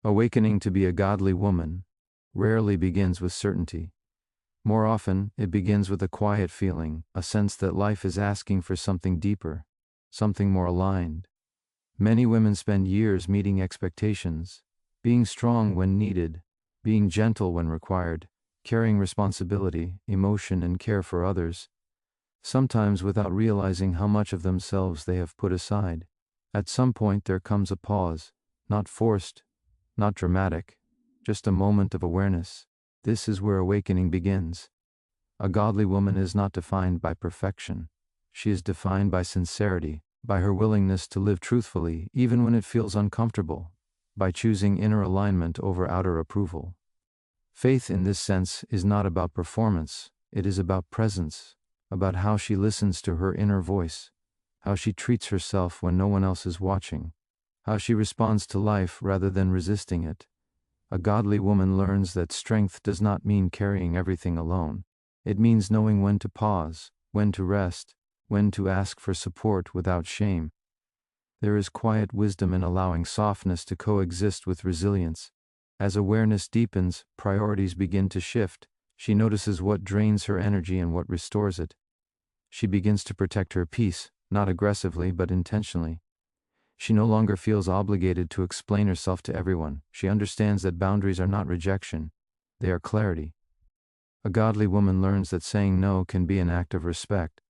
Awakening to be a godly woman rarely begins with certainty. More often, it begins with a quiet feeling, a sense that life is asking for something deeper, something more aligned. Many women spend years meeting expectations, being strong when needed, being gentle when required, carrying responsibility, emotion, and care for others, sometimes without realizing how much of themselves they have put aside. At some point there comes a pause, not forced, not dramatic, just a moment of awareness. This is where awakening begins. A godly woman is not defined by perfection. She is defined by sincerity, by her willingness to live truthfully even when it feels uncomfortable, by choosing inner alignment over outer approval. Faith in this sense is not about performance, it is about presence, about how she listens to her inner voice, how she treats herself when no one else is watching, how she responds to life rather than resisting it. A godly woman learns that strength does not mean carrying everything alone. It means knowing when to pause, when to rest, when to ask for support without shame. There is quiet wisdom in allowing softness to coexist with resilience. As awareness deepens, priorities begin to shift. She notices what drains her energy and what restores it. She begins to protect her peace, not aggressively but intentionally. She no longer feels obligated to explain herself to everyone. She understands that boundaries are not rejection, they are clarity. A godly woman learns that saying no can be an act of respect,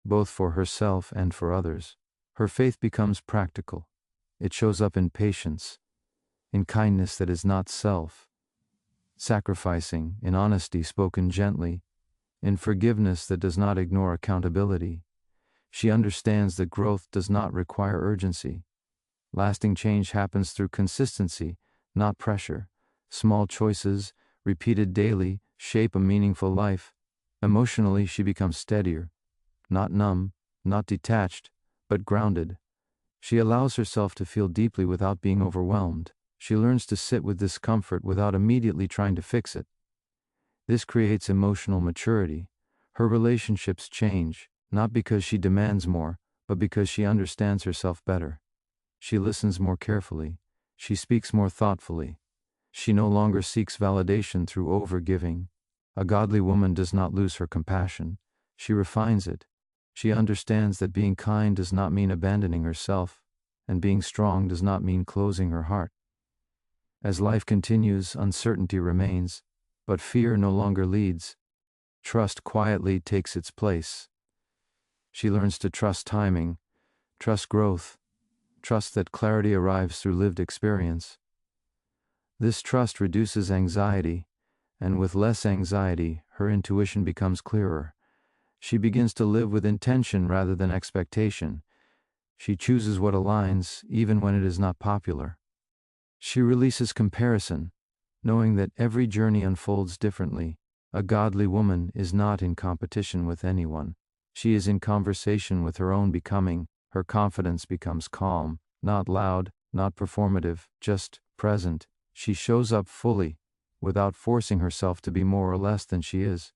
both for herself and for others. Her faith becomes practical. It shows up in patience, in kindness that is not self-sacrificing, in honesty spoken gently, in forgiveness that does not ignore accountability. She understands that growth does not require urgency. Lasting change happens through consistency, not pressure. Small choices, repeated daily, shape a meaningful life. Emotionally, she becomes steadier, not numb, not detached, but grounded. She allows herself to feel deeply without being overwhelmed. She learns to sit with discomfort without immediately trying to fix it. This creates emotional maturity. Her relationships change, not because she demands more, but because she understands herself better. She listens more carefully. She speaks more thoughtfully. She no longer seeks validation through overgiving. A godly woman does not lose her compassion. She refines it. She understands that being kind does not mean abandoning herself, and being strong does not mean closing her heart. As life continues, uncertainty remains, but fear no longer leads. Trust quietly takes its place. She learns to trust timing, trust growth, trust that clarity arrives through lived experience. This trust reduces anxiety, and with less anxiety, her intuition becomes clearer. She begins to live with intention rather than expectation. She chooses what aligns, even when it is not popular. She releases comparison, knowing that every journey unfolds differently. A godly woman is not in competition with anyone. She is in conversation with her own becoming. Her confidence becomes calm, not loud, not performative, just present. She shows up fully, without forcing herself to be more or less than she is.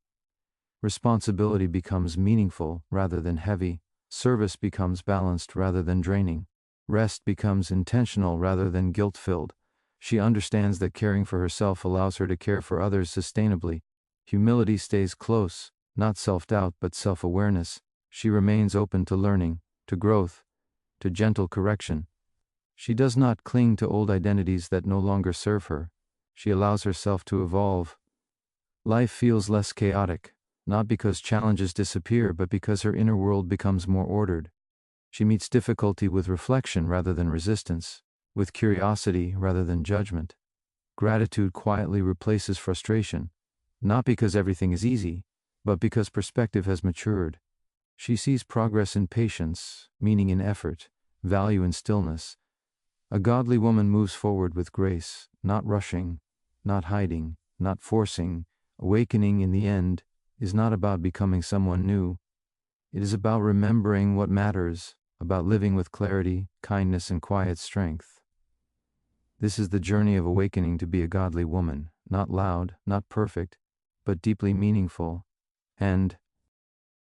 Responsibility becomes meaningful rather than heavy. Service becomes balanced rather than draining. Rest becomes intentional rather than guilt-filled. She understands that caring for herself allows her to care for others sustainably. Humility stays close, not self-doubt but self-awareness. She remains open to learning, to growth, to gentle correction. She does not cling to old identities that no longer serve her. She allows herself to evolve. Life feels less chaotic, not because challenges disappear but because her inner world becomes more ordered. She meets difficulty with reflection rather than resistance, with curiosity rather than judgment. Gratitude quietly replaces frustration, not because everything is easy, but because perspective has matured. She sees progress in patience, meaning in effort, value in stillness. A godly woman moves forward with grace, not rushing, not hiding, not forcing. Awakening, in the end, is not about becoming someone new. It is about remembering what matters, about living with clarity, kindness, and quiet strength. This is the journey of awakening to be a godly woman, not loud, not perfect, but deeply meaningful. And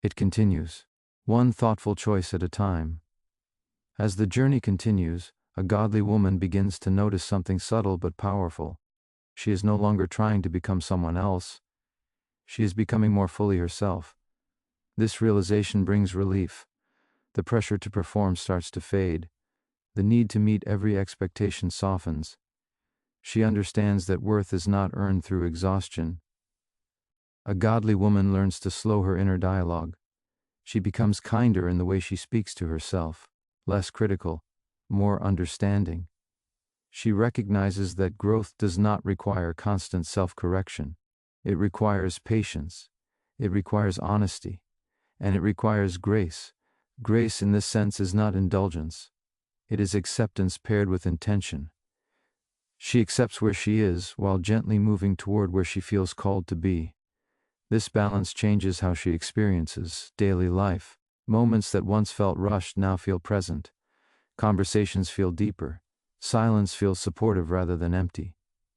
it continues, one thoughtful choice at a time. As the journey continues, A godly woman begins to notice something subtle but powerful. She is no longer trying to become someone else. She is becoming more fully herself. This realization brings relief. The pressure to perform starts to fade. The need to meet every expectation softens. She understands that worth is not earned through exhaustion. A godly woman learns to slow her inner dialogue. She becomes kinder in the way she speaks to herself, less critical, more understanding. She recognizes that growth does not require constant self-correction. It requires patience. It requires honesty. And it requires grace. Grace in this sense is not indulgence. It is acceptance paired with intention. She accepts where she is while gently moving toward where she feels called to be. This balance changes how she experiences daily life. Moments that once felt rushed now feel present. Conversations feel deeper. Silence feels supportive rather than empty.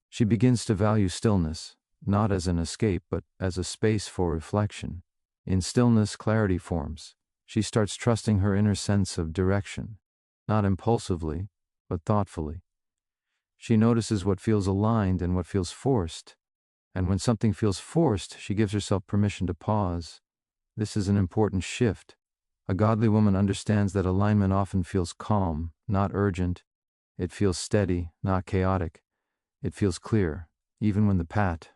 She begins to value stillness, not as an escape but as a space for reflection. In stillness, clarity forms. She starts trusting her inner sense of direction, not impulsively, but thoughtfully. She notices what feels aligned and what feels forced. And when something feels forced, she gives herself permission to pause. This is an important shift. A godly woman understands that alignment often feels calm, not urgent. It feels steady, not chaotic. It feels clear, even when the path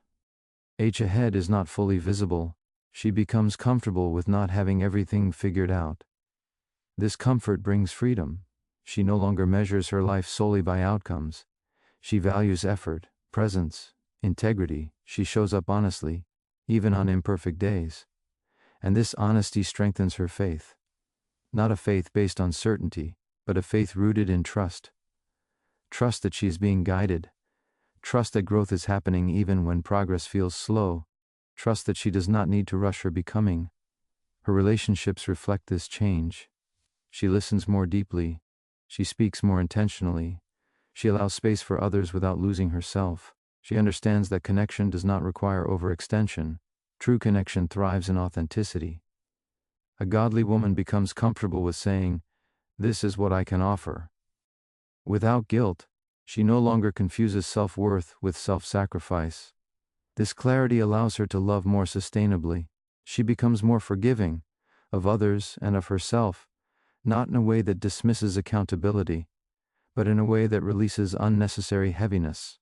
ahead is not fully visible. She becomes comfortable with not having everything figured out. This comfort brings freedom. She no longer measures her life solely by outcomes. She values effort, presence, integrity. She shows up honestly, even on imperfect days. And this honesty strengthens her faith. Not a faith based on certainty, but a faith rooted in trust. Trust that she is being guided. Trust that growth is happening even when progress feels slow. Trust that she does not need to rush her becoming. Her relationships reflect this change. She listens more deeply. She speaks more intentionally. She allows space for others without losing herself. She understands that connection does not require overextension. True connection thrives in authenticity. A godly woman becomes comfortable with saying, "This is what I can offer." Without guilt, she no longer confuses self-worth with self-sacrifice. This clarity allows her to love more sustainably. She becomes more forgiving of others and of herself, not in a way that dismisses accountability, but in a way that releases unnecessary heaviness.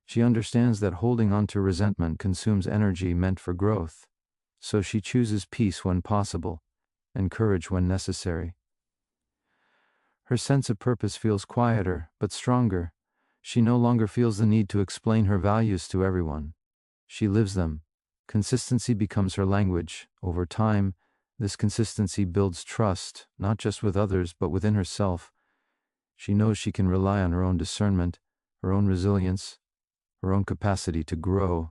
She understands that holding on to resentment consumes energy meant for growth, so she chooses peace when possible and courage when necessary. Her sense of purpose feels quieter but stronger. She no longer feels the need to explain her values to everyone. She lives them. Consistency becomes her language. Over time, this consistency builds trust, not just with others, but within herself. She knows she can rely on her own discernment, her own resilience, her own capacity to grow.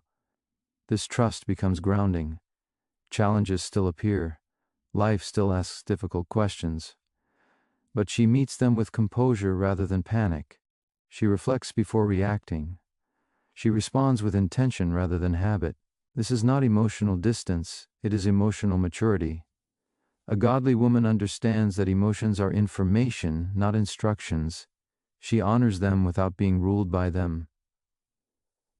This trust becomes grounding. Challenges still appear. Life still asks difficult questions. But she meets them with composure rather than panic. She reflects before reacting. She responds with intention rather than habit. This is not emotional distance, it is emotional maturity. A godly woman understands that emotions are information, not instructions. She honors them without being ruled by them.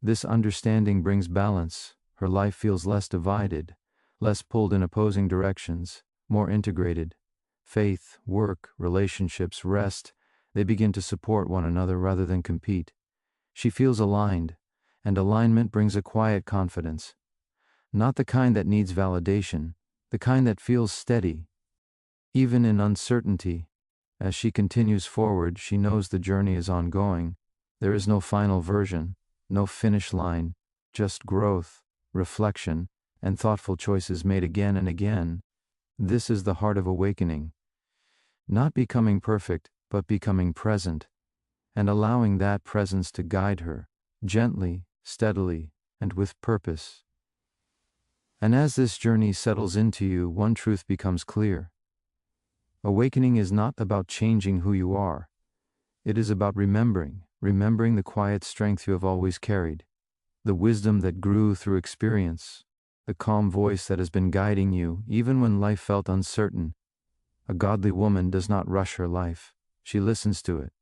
This understanding brings balance. Her life feels less divided, less pulled in opposing directions, more integrated. Faith, work, relationships, rest, they begin to support one another rather than compete. She feels aligned, and alignment brings a quiet confidence. Not the kind that needs validation, the kind that feels steady. Even in uncertainty, as she continues forward, she knows the journey is ongoing. There is no final version, no finish line, just growth, reflection, and thoughtful choices made again and again. This is the heart of awakening. Not becoming perfect, but becoming present, and allowing that presence to guide her, gently, steadily, and with purpose. And as this journey settles into you, one truth becomes clear. Awakening is not about changing who you are. It is about remembering the quiet strength you have always carried, the wisdom that grew through experience, the calm voice that has been guiding you even when life felt uncertain. A godly woman does not rush her life. She listens to it.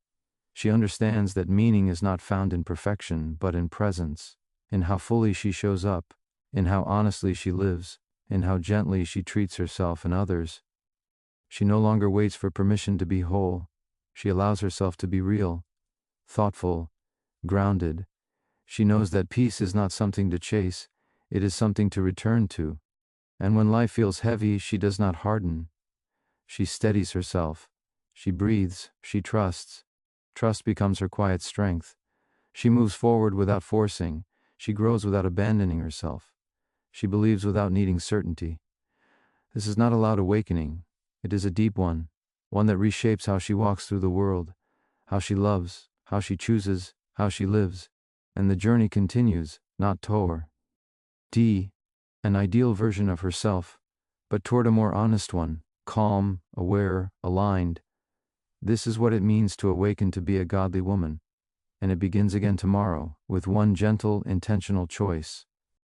She understands that meaning is not found in perfection, but in presence, in how fully she shows up, in how honestly she lives, in how gently she treats herself and others. She no longer waits for permission to be whole. She allows herself to be real, thoughtful, grounded. She knows that peace is not something to chase, it is something to return to. And when life feels heavy, she does not harden. She steadies herself. She breathes. She trusts. Trust becomes her quiet strength. She moves forward without forcing. She grows without abandoning herself. She believes without needing certainty. This is not a loud awakening. It is a deep one that reshapes how she walks through the world, how she loves, how she chooses, how she lives. And the journey continues, not toward an ideal version of herself, but toward a more honest one, calm, aware, aligned. This is what it means to awaken to be a godly woman. And it begins again tomorrow, with one gentle, intentional choice.